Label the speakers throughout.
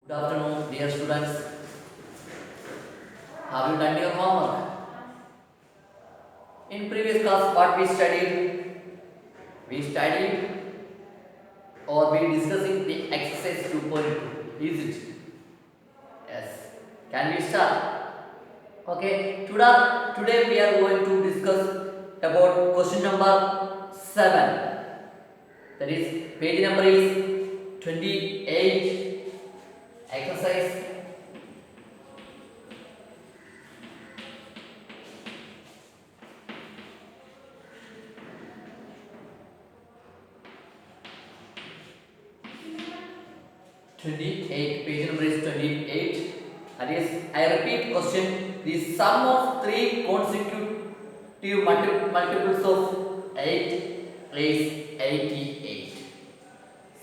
Speaker 1: Good afternoon, dear students. Have you done your homework? In previous class, what we studied? We studied or we discussing the exercise 2.2. Is it? Yes. Can we start? Okay. Today we are going to discuss about question number 7. That is page number is 28. Exercise 28, page number is 28. That is, I repeat question. The sum of three consecutive multiples of 8 is 88.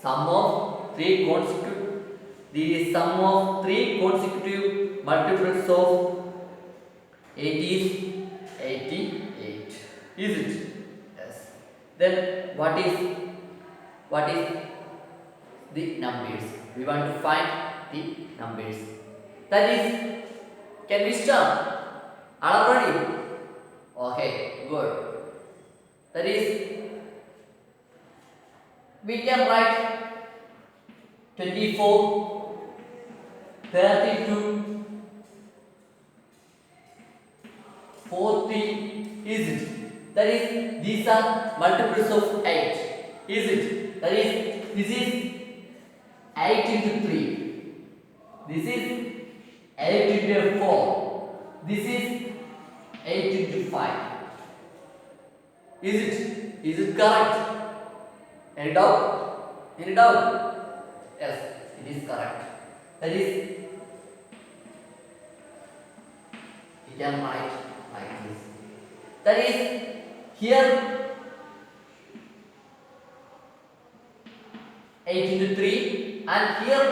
Speaker 1: Sum of three consecutive. The sum of three consecutive multiples of 8 is 88. Is it? Yes. Then what is the numbers? We want to find the numbers. That is, can we start? Are you ready? Okay, good. That is, we can write 24, 32, 40. Is it? That is, these are multiples of 8. Is it? That is, this is 8 into 3. This is 8 into 4. This is 8 into 5. Is it? Is it correct? Any doubt? Any doubt? Yes, it is correct. That is, you can write like this. That is, here 8 into 3, and here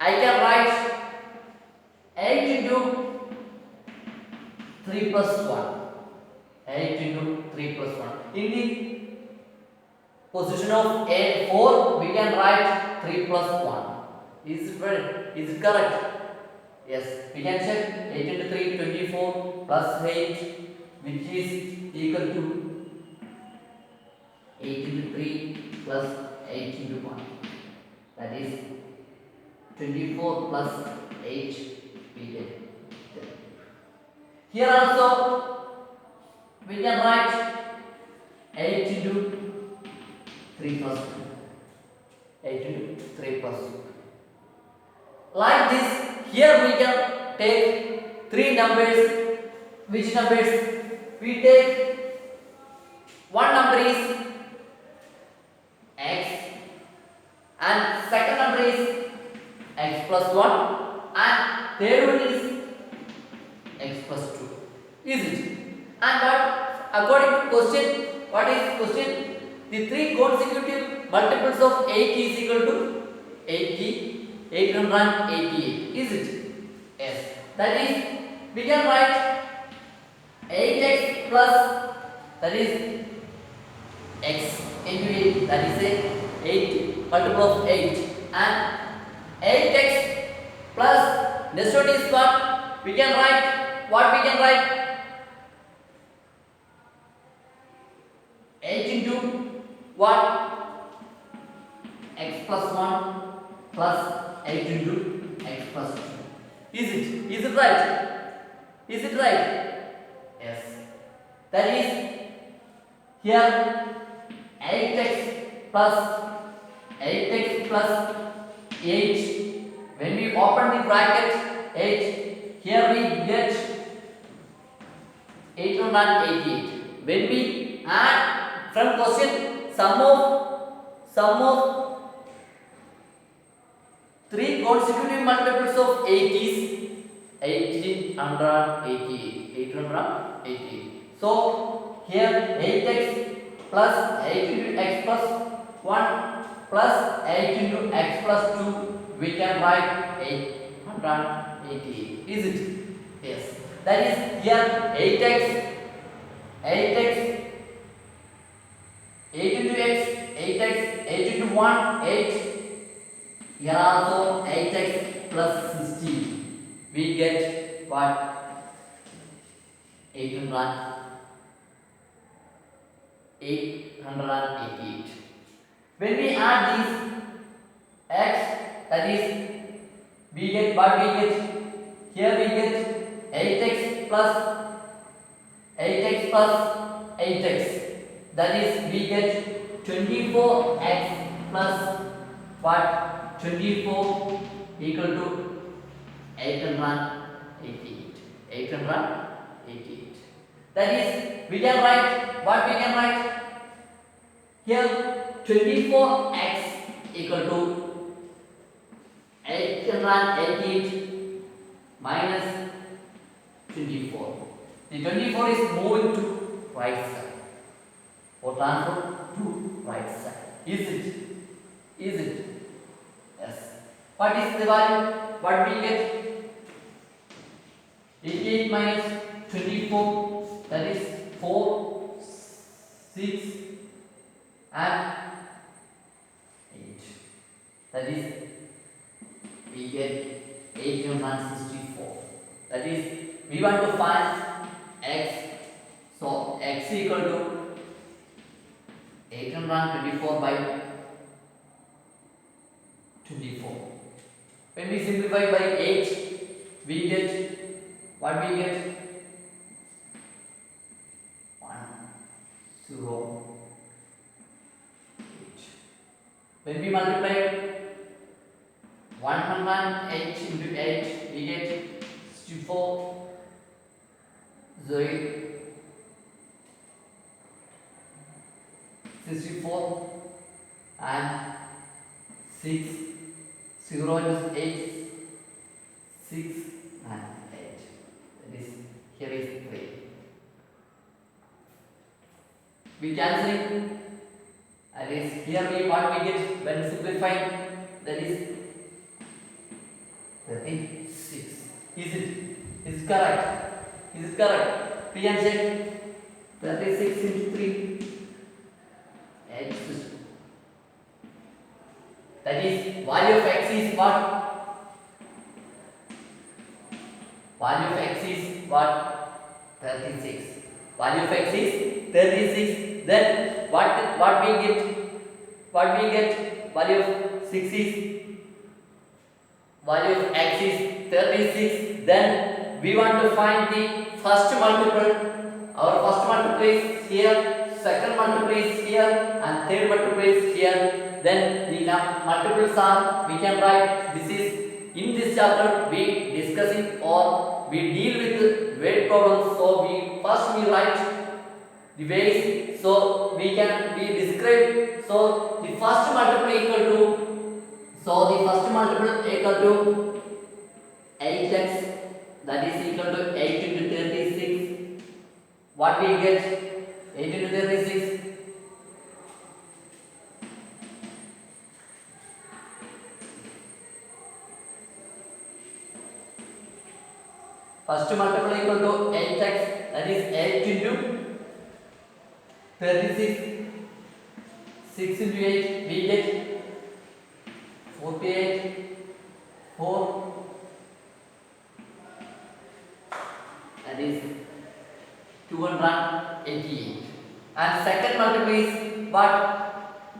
Speaker 1: I can write 8 into 3 plus 1. 8 into 3 plus 1. In the position of 4, we can write 3 plus 1. Is it correct? Yes, we can check 8 into 3, 24 plus 8, which is equal to 8 into 3 plus 8 into 1. That is 24 plus 8 we get. Here also we can write 8 into 3 plus 2. 8 into 3 plus 2. Like this, here we can take three numbers. Which numbers? We take one number is x, and second number is x plus 1, and third one is x plus 2. Is it? And what, according to question, what is question? The three consecutive multiples of 8 is equal to 888. Is it? Yes. That is, we can write 8x plus, that is x into 8, that is a 8 multiple of 8, and 8x plus, next one is what we can write. What we can write? 8 into what? X plus 1 plus 8 into x plus 2. Is it? Is it right? Is it right? Yes. That is, here 8x plus 8. When we open the bracket 8, here we get 888. When we add from question, sum of three consecutive multiples of 8 is 888. So here 8x plus 8 into x plus 1 plus 8 into x plus 2, we can write 888. Is it? Yes. That is, here 8x 8 into x, 8x, 8 into 1, 8, Here also 8x plus 16. We get what? 888. When we add these x, that is, we get what we get? Here we get 8x plus 8x. That is, we get 24x plus what? 24 equal to 888. 888. That is, we can write what we can write here. 24x equal to 888 minus 24. The 24 is moving to right side or transfer to right side. Is it? Is it? Yes. What is the value? What we get? 88 minus 24, that is 4, 6 and 8. That is, we get 864. That is, we want to find x. So x equal to 824 by 24. When we simplify by 8, we get what we get? 1, 0, 8. When we multiply 108 into 8, we get 64, 64 and 6, 0 into 8, 6 and 8. That is, here is 3. We cancel. That is, here we what we get when simplifying, that is 36. Is it correct? Is it correct? We can check. 36 into 3. X. That is, value of x is what? Value of x is what? 36. Value of x is 36. Then what we get? What we get? Value of 6 is, value of x is 36. Then we want to find the first multiple. Our first multiple is here, second multiple is here, and third multiple is here. Then the multiples are, we can write, this is, in this chapter we discussing or we deal with weight problems. So we write the ways, so we describe. So the first multiple equal to 8x, that is equal to 8 into 36. What we get? 8 into 36. First multiple equal to 8x, that is 8 into 36. 6 into 8, we get 48, 4, that is 288. And second multiple is what?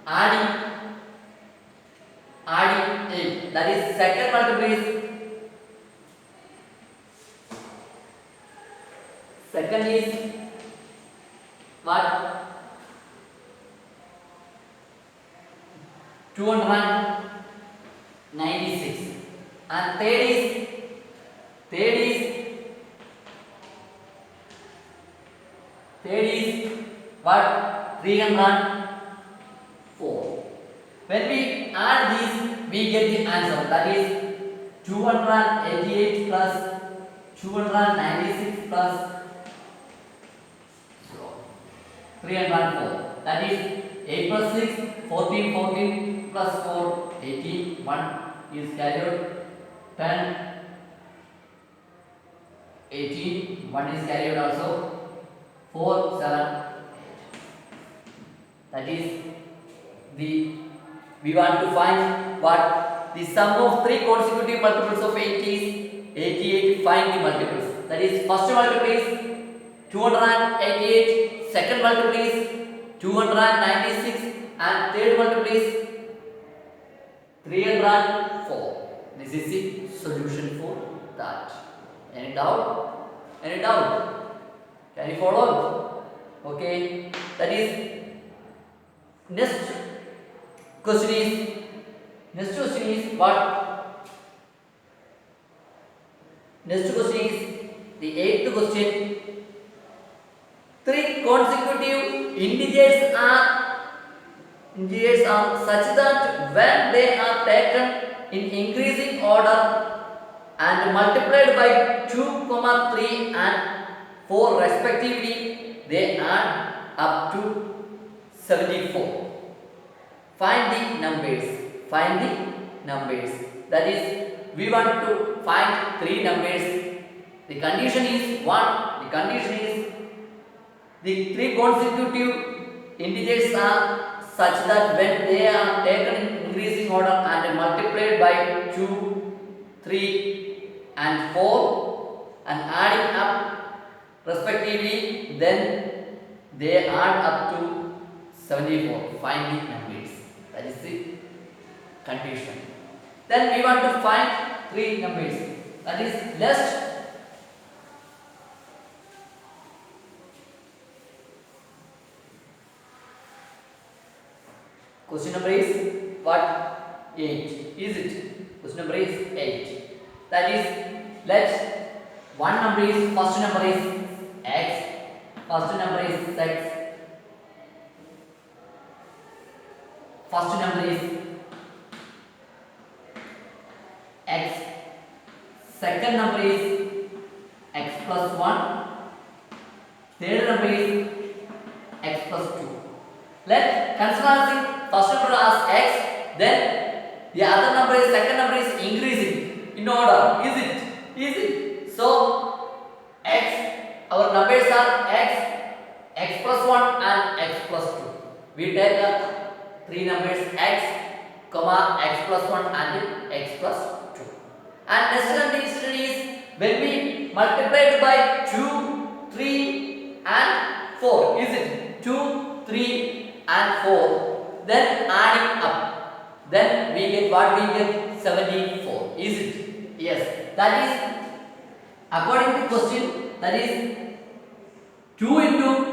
Speaker 1: Adding 8. That is, second multiple is, second is what? 296. And third is what? 304. When we add these, we get the answer. That is 288 plus 296 plus 304. That is 8 plus 6, 14, 14 plus 4, 18, 1 is carried, 10, 18, 1 is carried also, 4, 7, 8. That is, we want to find what? the sum of three consecutive multiples of 8 is 88. Find the multiples. That is, first multiple is 288, second multiple is 296, and third multiple is 304. This is the solution for that. Any doubt? Any doubt? Can you follow? Okay. That is, next question is what? Next question is the eighth question. Three consecutive integers are such that when they are taken in increasing order and multiplied by 2, 3 and 4 respectively, they add up to 74. Find the numbers. Find the numbers. That is, we want to find three numbers. The condition is 1. The condition is the three consecutive integers are such that when they are taken in increasing order and multiplied by 2, 3 and 4 and adding up respectively, then they add up to 74. Find the numbers. That is the condition. Then we want to find three numbers. That is, let's question number is what? 8. Is it? Question number is 8. That is, let's one number is, first number is x, first number is x, first number is x, second number is x plus 1, third number is x plus 2. Let's consider first number as x, then the other number is, second number is increasing in order. Is it? Is it? So x, our numbers are x plus 1 and x plus 2. We take three numbers x, comma x plus 1 and x plus 2. And next condition is when we multiplied by 2, 3 and 4. Is it? 2, 3 and 4. Then adding up. Then we get what? We get 74. Is it? Yes. That is, according to question, that is 2 into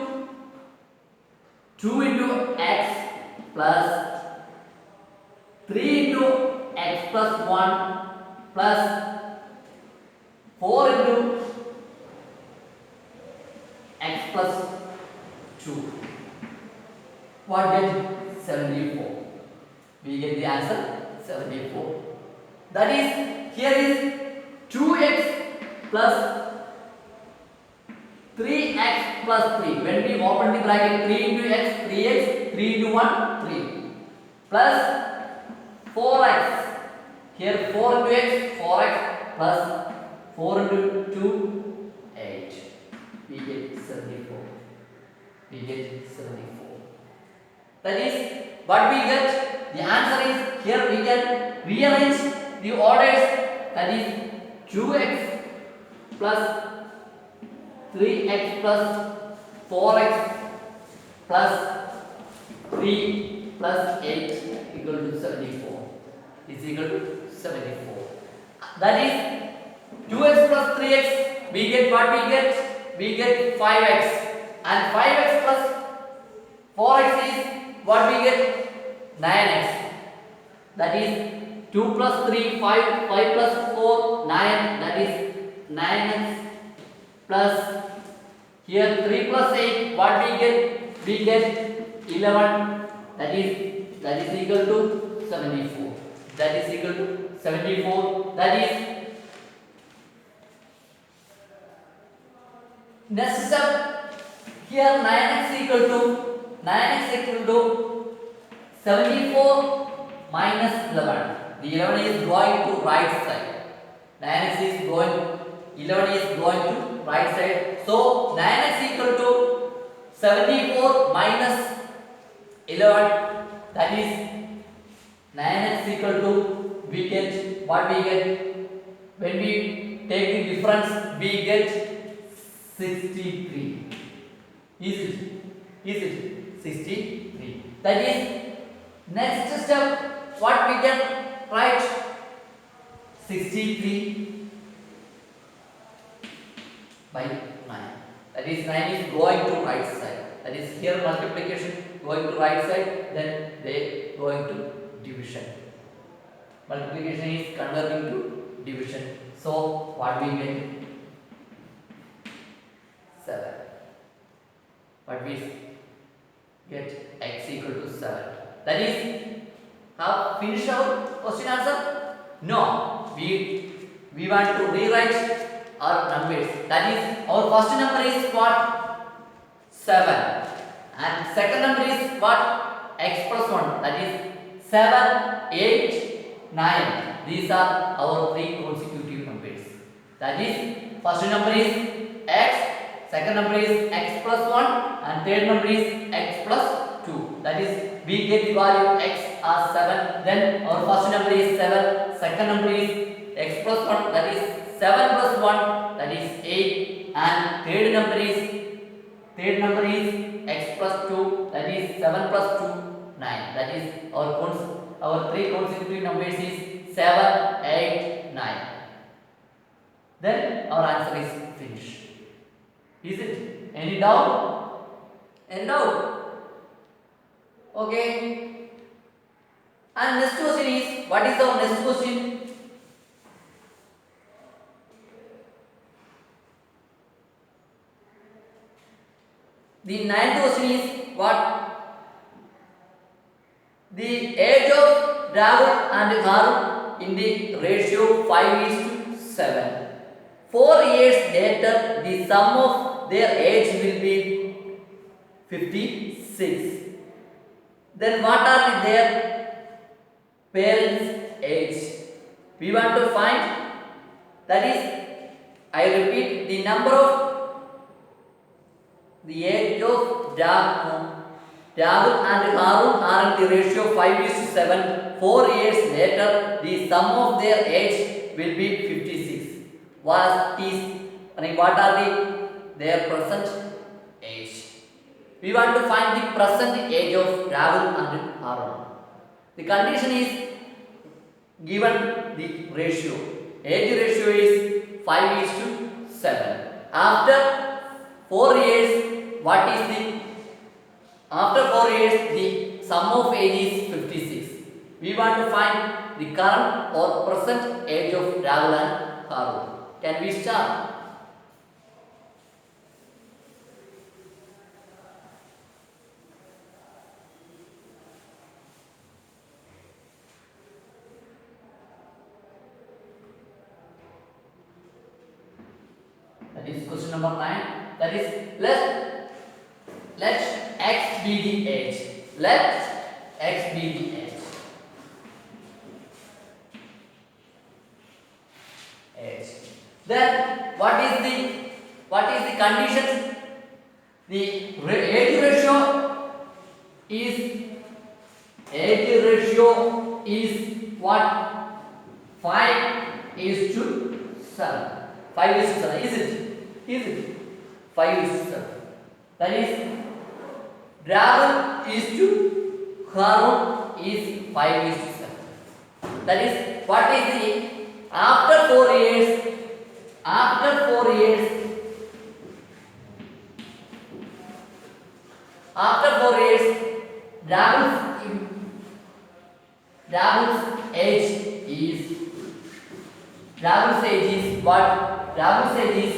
Speaker 1: x plus 3 into x plus 1 plus 4 into x plus 2. What get? 74. We get the answer 74. That is, here is 2x plus 3x plus 3. When we open the bracket, 3 into x, 3x, 3 into 1, 3 plus 4x. Here 4 into x, 4x plus 4 into 2, 8. We get 74. We get 74. That is, what we get? The answer is, here we can rearrange the orders. That is 2x plus 3x plus 4x plus 3 plus 8 equal to 74. Is equal to 74. That is 2x plus 3x. We get what we get? We get 5x. And 5x plus 4x is what we get? 9x. That is 2 plus 3, 5, 5 plus 4, 9. That is 9x plus here 3 plus 8. What we get? We get 11. That is equal to 74. That is equal to 74. That is, next step, here 9x equal to 74 minus 11. The 11 is going to right side. 9x is going, 11 is going to right side. So 9x equal to 74 minus 11. That is 9x equal to, we get what we get when we take the difference, we get 63. Is it? Is it 63? That is next step. What we can write 63 by 9. That is 9 is going to right side. That is here multiplication going to right side. Then they going to division. Multiplication is converting to division. So what we get? 7. What we get? X equal to 7. That is have finished our question answer? No. We want to rewrite our numbers. That is our first number is what? 7. And second number is what? X plus 1. That is 7, 8, 9. These are our 3 consecutive numbers. That is first number is X, second number is X plus 1 and third number is X plus 2. That is we get the value X as 7. Then our first number is 7, second number is X plus 1, that is 7 plus 1, that is 8, and third number is X plus 2, that is 7 plus 2, 9. That is our 3 consecutive numbers is 7, 8, 9. Then our answer is finished. Is it? Any doubt? Any doubt? Okay. And next question is, what is our next question? The ninth question is what? The age of Rahul and Harun in the ratio 5:7. 4 years later, the sum of their age will be 56. Then what are their parents' age? We want to find, that is, I repeat, the number of the age of Rahul and Harun are in the ratio 5:7. 4 years later, the sum of their age will be 56. What are their present age? We want to find the present age of Rahul and Harun. The condition is given the ratio. Age ratio is 5:7. After 4 years, after 4 years, the sum of age is 56. We want to find the current or present age of Rahul and Harun. Can we start? That is question number 9. That is let X be the age. Let X be the age. Age. Then what is the condition? The age ratio is what? 5:7. 5:7. Is it? 5:7. That is Rahul is to Harun is 5:7. That is what is the after 4 years? After 4 years, Rahul's age is what? Rahul's age is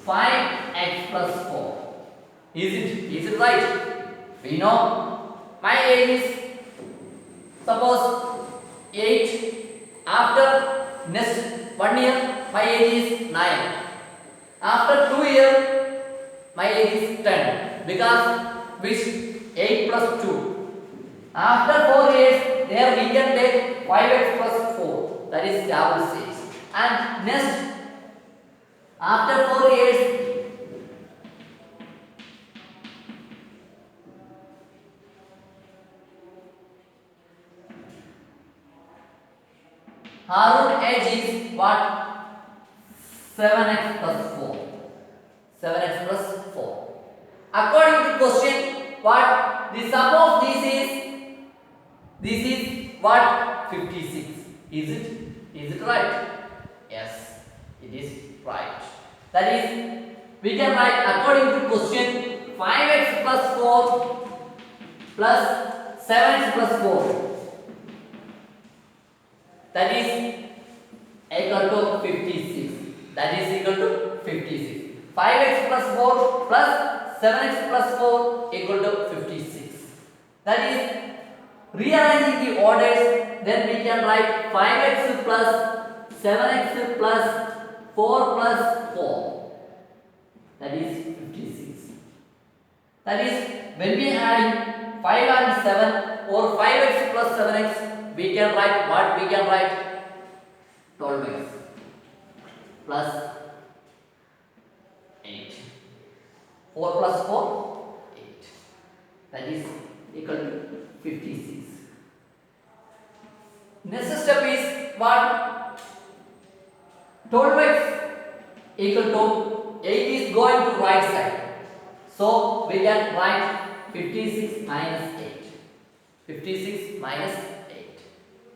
Speaker 1: 5x plus 4. Is it right? We know my age is suppose 8. After next 1 year, my age is 9. After 2 years, my age is 10. Because which 8 plus 2. After 4 years, there we can take 5x plus 4. That is Rahul's age. And next, after 4 years, Harun age is what? 7x plus 4. 7x plus 4. According to question, what? The sum of this is what? 56. Is it? Is it right? Yes, it is right. That is, we can write according to question 5x plus 4 plus 7x plus 4. That is equal to 56. That is equal to 56. 5x plus 4 plus 7x plus 4 equal to 56. That is, rearranging the orders, then we can write 5x plus 7x plus 4 plus 4. That is 56. That is, when we add 5 and 7 or 5x plus 7x, we can write what? We can write 12x plus 8. 4 plus 4, 8. That is equal to 56. Next step is what? 12x equal to 8 is going to right side. So we can write 56 minus 8. 56 minus 8.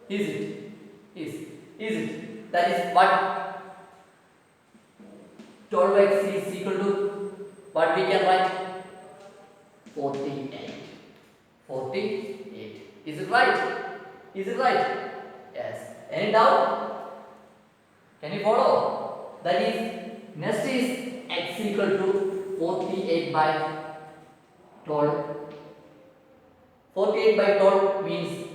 Speaker 1: Is it? Is it? That is what? 12x is equal to what we can write? 48. 48. Is it right? Is it right? Yes. Any doubt? Can you follow? That is, next is x equal to 48 by 12. 48 by 12 means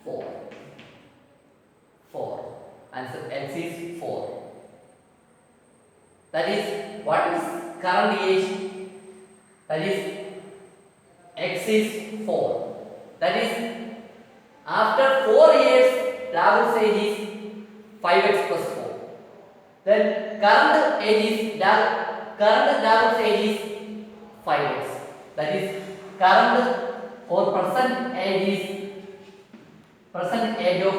Speaker 1: 4. 4. Answer x is 4. That is, what is current age? That is, x is 4. That is, after 4 years, Rahul's age is 5x plus 4. Then current Rahul's age is 5x. That is, current or present age of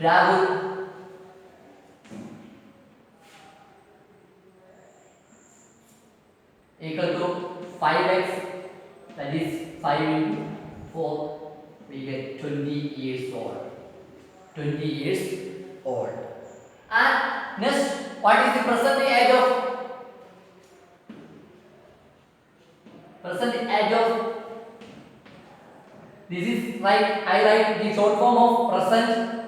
Speaker 1: Rahul equal to 5x. That is 5 into 4. We get 20 years old. 20 years old. And next, what is the present age of this is like I write the short form of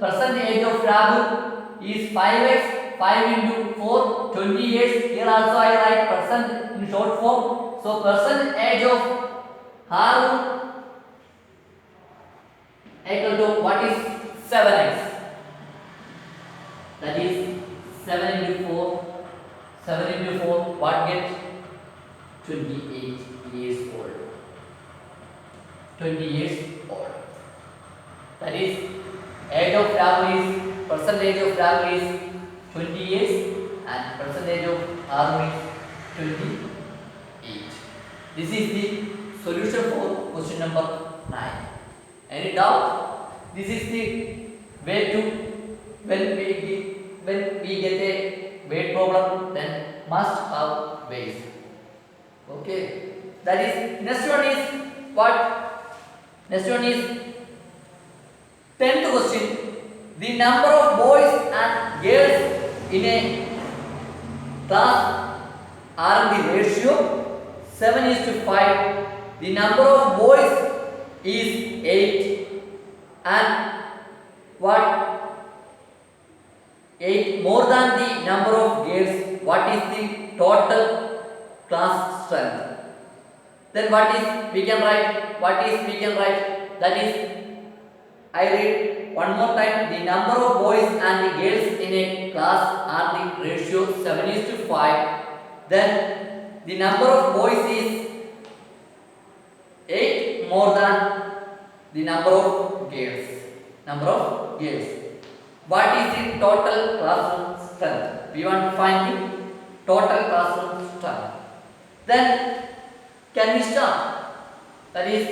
Speaker 1: present age of Rahul is 5x, 5 into 4, 20 years. Here also I write present in short form. So present age of Harun equal to what is 7x. That is 7 into 4. 7 into 4, what get? 28 years old. 20 years old. That is, age of Rahul is, percentage of Rahul is 20 years and percentage of Harun is 28. This is the solution for question number 9. Any doubt? This is the way to, when we get a weight problem, then must have ways. Okay. That is, next one is what? Next one is 10th question. The number of boys and girls in a class are in the ratio 7:5. The number of boys is 8 and what? 8 more than the number of girls. What is the total class strength? Then what is we can write? That is, I read one more time. The number of boys and the girls in a class are the ratio 7:5. Then the number of boys is 8 more than the number of girls. What is the total classroom strength? We want to find the total classroom strength. Then can we start? That is,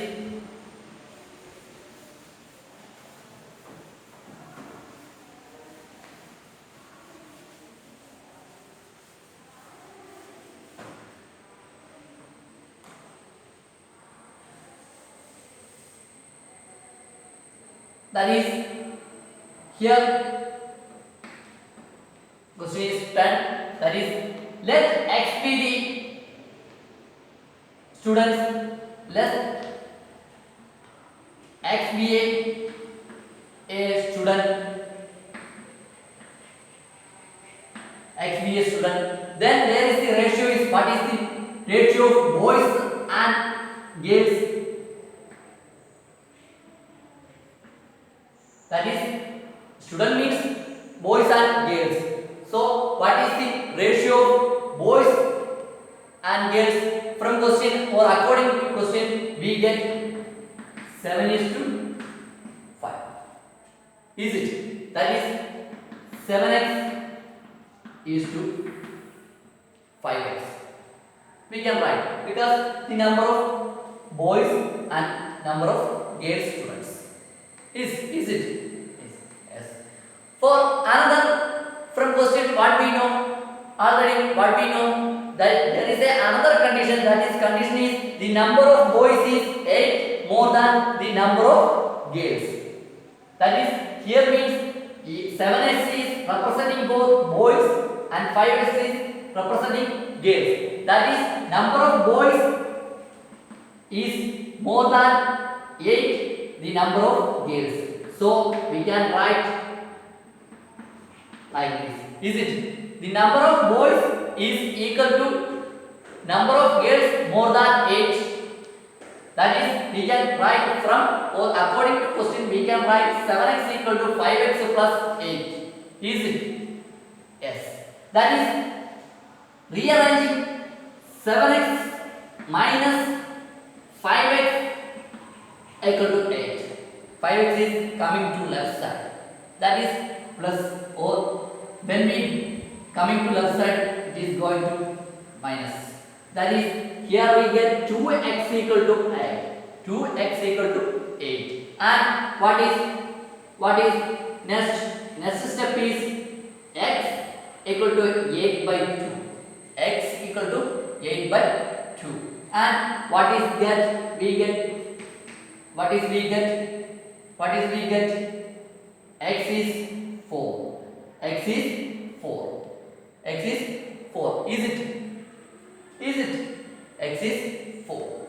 Speaker 1: That is here question is 10. That is let x be the students, let x be a student, x be a student. Then there is the ratio is, what is the ratio of boys and girls? That is student means boys and girls. So what is the ratio of boys and girls? From question or according to question we get 7:5. Is it? That is 7x is to 5x. We can write because the number of boys and number of girls students. Is it? Yes. For another, from question what we know already, what we know that there is another condition, that is condition is the number of boys is 8 more than the number of girls. That is here means 7x is representing both boys and 5x is representing girls. That is number of boys is more than 8 the number of girls. So we can write like this. Is it? The number of boys is equal to number of girls more than 8. That is we can write from, or according to question we can write 7x equal to 5x plus 8. Is it? Yes. That is rearranging 7x minus 5x equal to 8. 5x is coming to left side. That is plus, or when we coming to left side it is going to minus. That is here we get 2x equal to 8. 2x equal to 8. And what is next step is x equal to 8 by 2. X equal to 8 by 2. And what is get? We get x is 4. X is 4. X is 4. Is it? X is 4.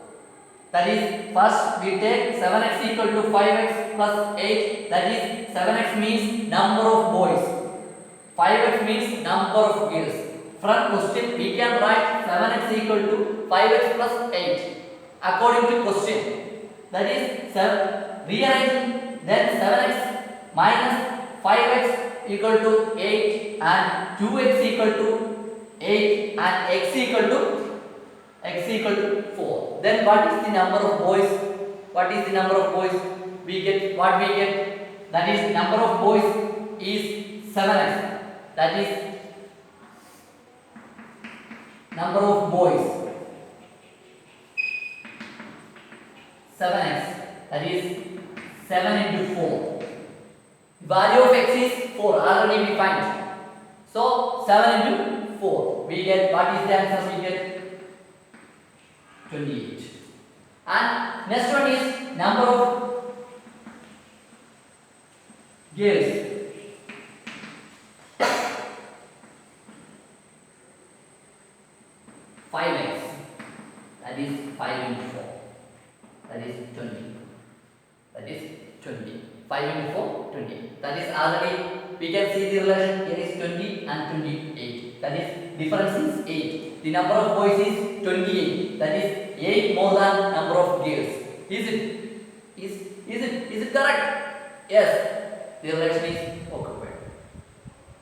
Speaker 1: That is first we take 7x equal to 5x plus 8. That is 7x means number of boys, 5x means number of girls. From question we can write 7x equal to 5x plus 8 according to question. That is rearranging, then 7x minus 5x equal to 8 and 2x equal to 8 and x equal to 4. Then what is the number of boys? We get what we get. That is number of boys is 7x. That is number of boys 7x. That is 7 into 4. Value of x is 4. Already we find. So 7 into 4. We get, what is the answer? We get 28. And next one is number of girls. 5x. That is 5 into 4. That is 20. 5 into 4, 20. That is already we can see the relation. Here is 20 and 28. That is difference is 8. The number of boys is 28. That is 8 more than number of girls. Is it correct? Yes. The relation is occupied.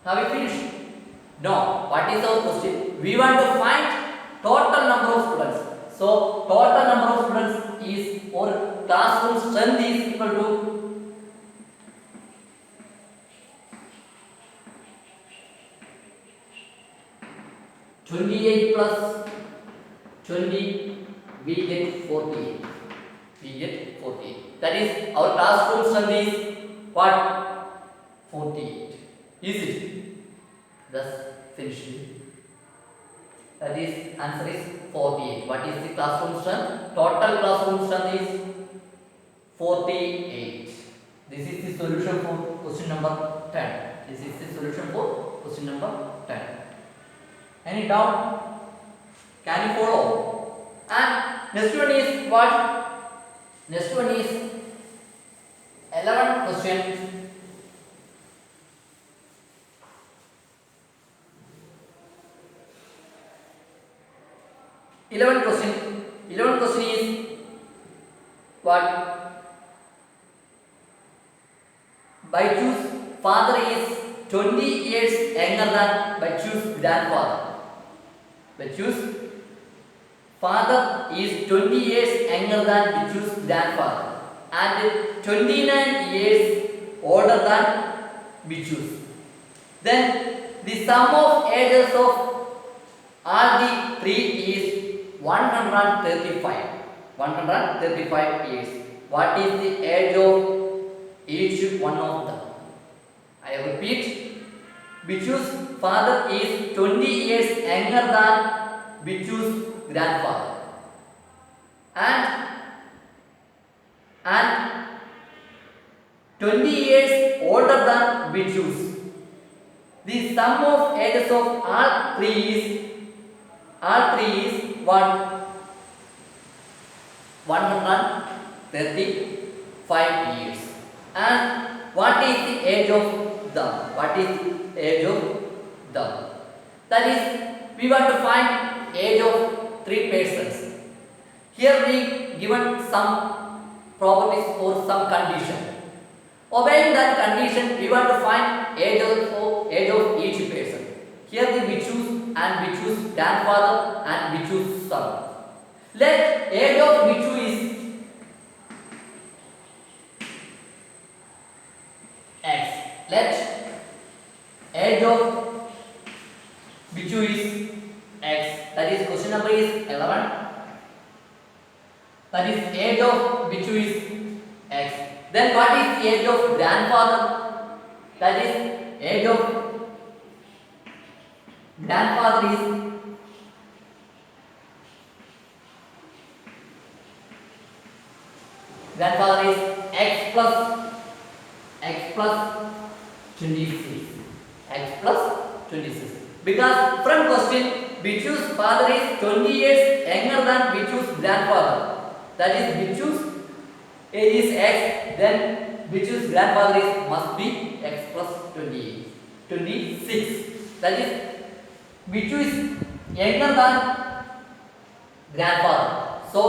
Speaker 1: Have we finished? No. What is our question? We want to find total number of students. So total number of students is, or classroom strength is equal to 28 plus 20, we get 48. That is our classroom strength is what? 48. Is it? Thus finished. That is answer is 48. What is the classroom strength? Total classroom strength is 48. This is the solution for question number 10. This is the solution for question number 10. Any doubt? Can you follow? And next one is what? Next one is 11th question. 11th question. 11th question is what? Baichu's father is 20 years younger than Baichu's grandfather. Baichu's father is 20 years younger than Baichu's grandfather and 29 years older than Baichu's. Then the sum of ages of all the three is 135. 135 years. What is the age of each one of them? I repeat. Baichu's father is 20 years younger than Baichu's grandfather and 20 years older than Baichu's. The sum of ages of all three is what? 135 years. And what is the age of them? What is the age of them? That is, we want to find age of three persons. Here we given some properties or some condition. Obeying that condition, we want to find age of each person. Here the Baichu's and Baichu's grandfather and Baichu's son. Let age of Baichu is x. Let age of Baichu is x. That is question number is 11. That is age of Baichu is x. Then what is the age of grandfather? That is age of grandfather is x plus 26. X plus 26. Because from question, Baichu's father is 20 years younger than Baichu's grandfather. That is Baichu's age is x. Then Baichu's grandfather is must be x plus 26. That is Baichu is younger than grandfather. So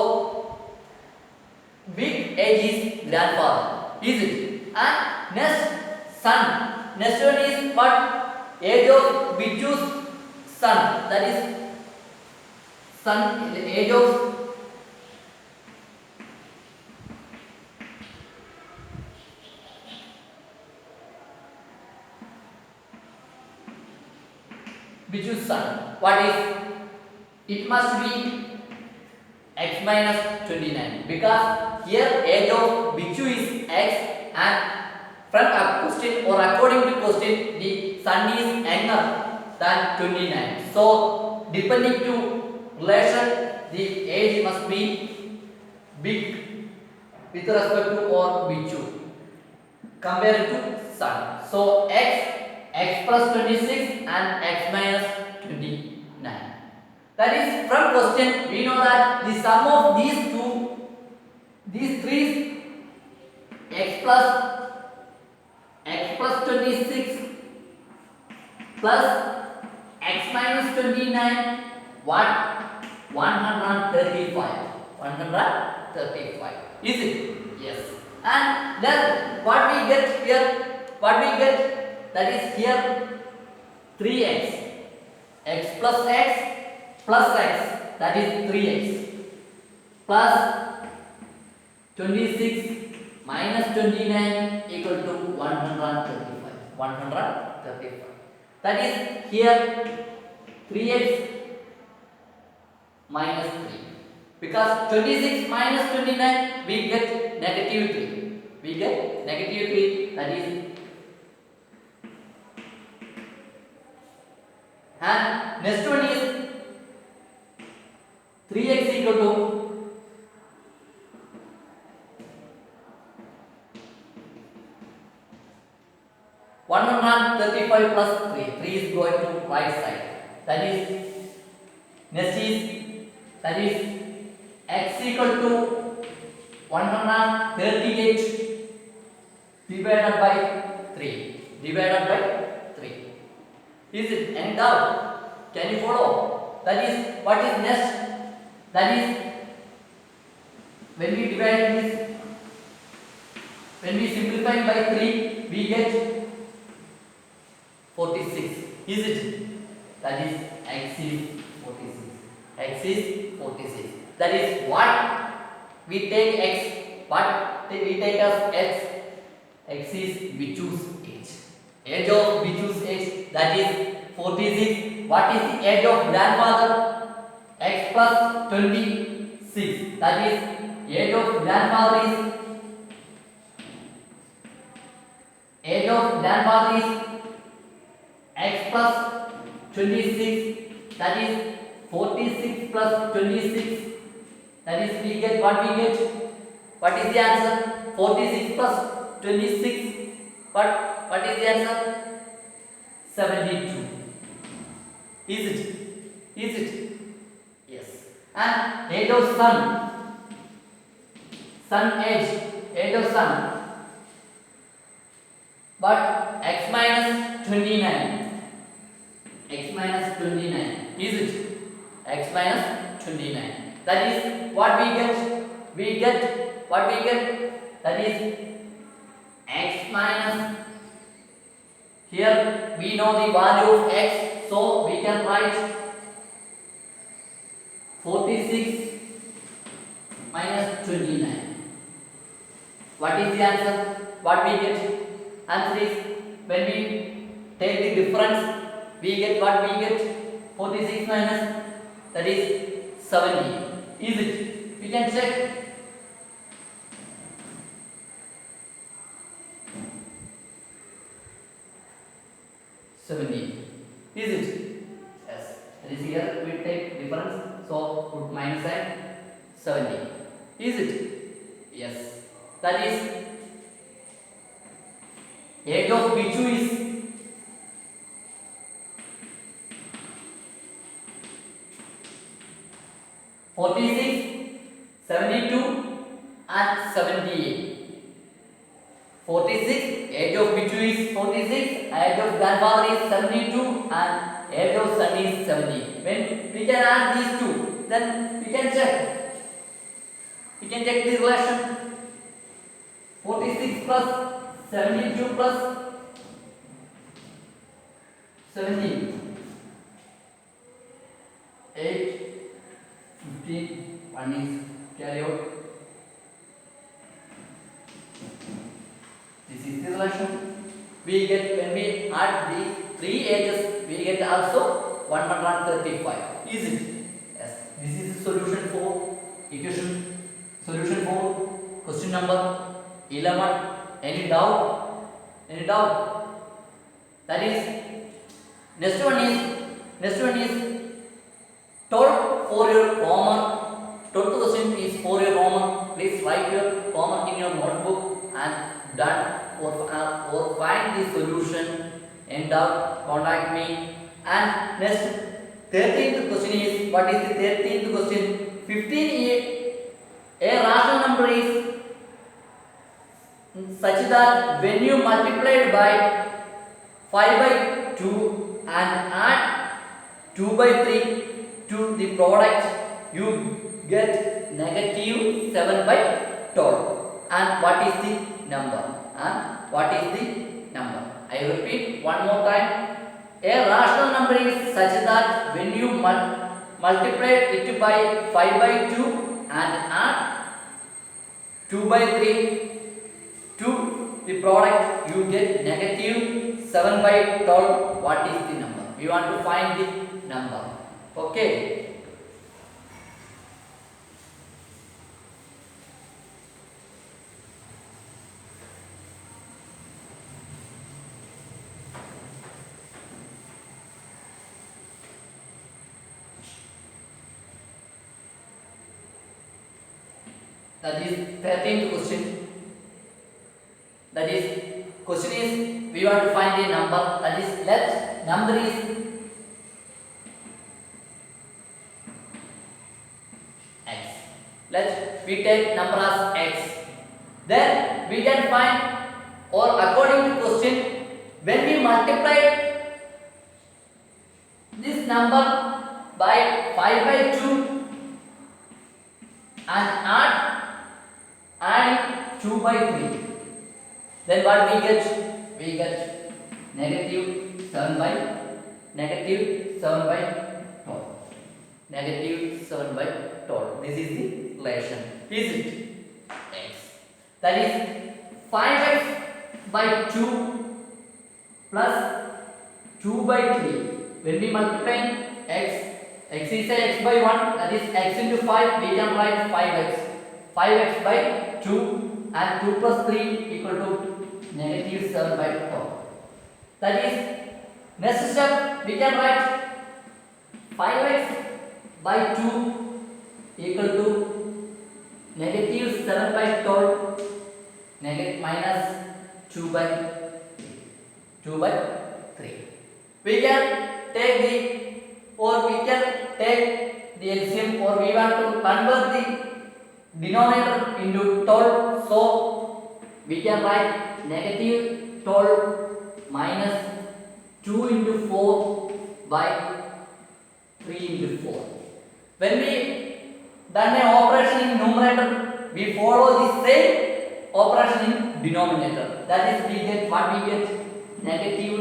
Speaker 1: big age is grandfather. Is it? And next son. Next one is what? Age of Baichu's son. That is son. Age of Baichu's son. What is? It must be x minus 29 because here age of Baichu is x and from a question or according to question the son is younger than 29. So depending to relation the age must be big with respect to or Baichu compared to son. So x plus 26 and x minus 29. That is from question we know that the sum of these three is x plus 26 plus x minus 29 what? 135. 135. Is it? Yes. And then what we get here? What we get? That is here 3x. X plus x plus x, that is 3x plus 26 minus 29 equal to 135. 135. That is here 3x minus 3. Because 26 minus 29 we get negative 3. We get negative 3, that is. And next one is 3x equal to 135 plus 3. 3 is going to right side. That is, next is, that is x equal to 138 divided by 3. Divided by 3. Is it any doubt? Can you follow? That is, what is next? That is, when we divide this, when we simplify by 3, we get 46. Is it? That is, x is 46. X is 46. That is what we take x. What we take as x. X is we choose age. Age of we choose age. That is 46. What is the age of grandfather? X plus 26. That is age of grandfather is x plus 26. That is 46 plus 26. That is we get what we get. What is the answer? 46 plus 26. What is the answer? 72. Is it? Is it? Yes. And age of sun. Sun age. Age of sun. But x minus 29. X minus 29. Is it? X minus 29. That is what we get. We get what we get. That is x minus. Here we know the value of x, so we can write 46 minus 29. What is the answer? What we get? Answer is, when we take the difference, we get what we get. 46 minus, that is 70. Is it? We can check. Is it? Yes. That is, here we take difference, so put minus sign. 70. Is it? Yes. That is, age of Bichu is 46, 72 and 78. 46, age of Bichu is 46, age of grandfather is 72 and age of son is 70. When we can add these two, then we can check. We can check the relation. 46 plus 72 plus 17. 8, 15, 1 is carry out. This is the relation. We get, when we add the 3 ages, we get also 135. Is it? Yes. This is the solution for equation. Solution for question number 11. Any doubt? Any doubt? That is, next one is 12 for your homework. 12th question is for your homework. Please write your homework in your notebook and done, or find the solution. In doubt, contact me. And next, 13th question is, what is the 13th question? 15 a rational number is such that when you multiply it by 5 by 2 and add 2 by 3 to the product, you get negative 7 by 12. And what is the number? And what is the number? I repeat one more time. A rational number is such that when you multiply it by 5 by 2 and add 2 by 3 to the product, you get negative 7 by 12. What is the number? We want to find the number. Okay. That is 13th question. That is, question is, we want to find a number, that is let number is x. Let we take number as x. Then we can find, or according to question, when we multiply this number by 5 by 2 and add 2 by 3, then what we get? We get negative 7 by 12. Negative 7 by 12. This is the relation. Is it x? That is 5x by 2 plus 2 by 3. When we multiply x is x by 1, that is x into 5, we can write 5x. 5x by 2 and 2 plus 3 equal to negative 7 by 12. That is, next step we can write 5x by 2 equal to negative 7 by 12 minus 2 by 3. We can take the LCM, or we want to convert the denominator into 12, so we can write negative 12 minus 2 into 4 by 3 into 4. When we done an operation in numerator, we follow the same operation in denominator. That is, we get what we get, negative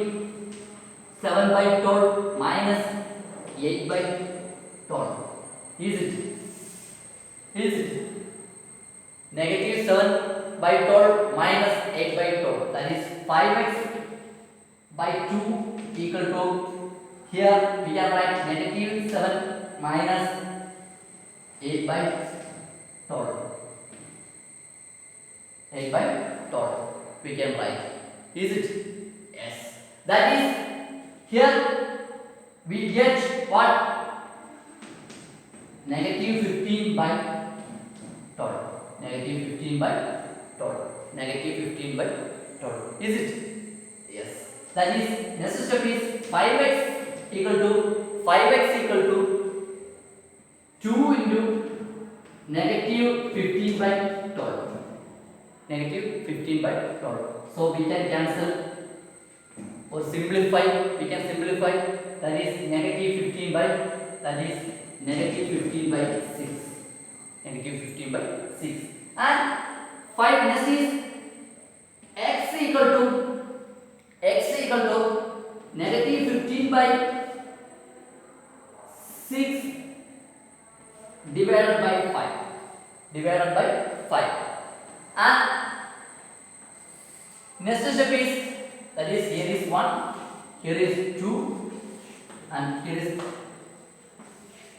Speaker 1: 7 by 12 minus 8 by 12. Is it? Negative 7 by 12 minus 8 by 12. That is 5x by 2 equal to, here we can write negative 7 minus 8 by 12. 8 by 12 we can write. Is it? Yes. That is, here we get what? Negative 15 by 12. Negative 15 by 12. Negative 15 by 12. Is it? Yes. That is, next step is 5x equal to 2 into negative 15 by 12. Negative 15 by 12. So we can cancel or simplify. We can simplify. That is negative 15 by, that is negative 15 by 6. Negative 15 by 6. And 5 next is x equal to negative 15 by 6 divided by 5. And next step is, that is, here is 1, here is 2, and here is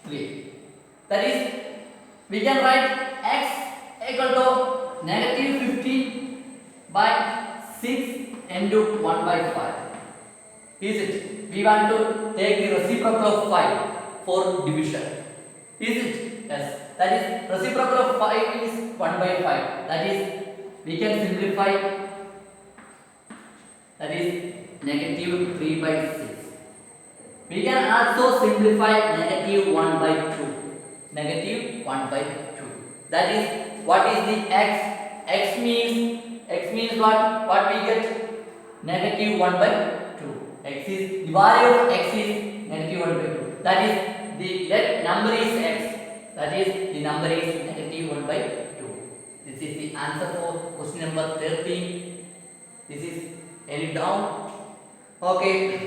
Speaker 1: 3. That is, we can write x equal to negative 15 by 6 into 1 by 5. Is it? We want to take the reciprocal of 5 for division. Is it? Yes. That is, reciprocal of 5 is 1 by 5. That is, we can simplify. That is negative 3 by 6. We can also simplify negative 1 by 2. Negative 1 by 2. That is, what is the x? X means what? What we get? Negative 1 by 2. X is, the value of x is negative 1 by 2. That is, the let number is x. That is, the number is negative 1 by 2. This is the answer for question number 13. This is any down? Okay.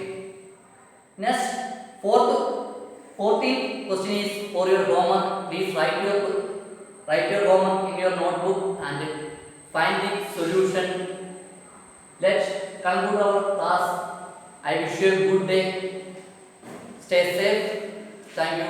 Speaker 1: Next, 14th question is for your homework. Please write your homework in your notebook and find the solution. Let's conclude our class. I wish you a good day. Stay safe. Thank you.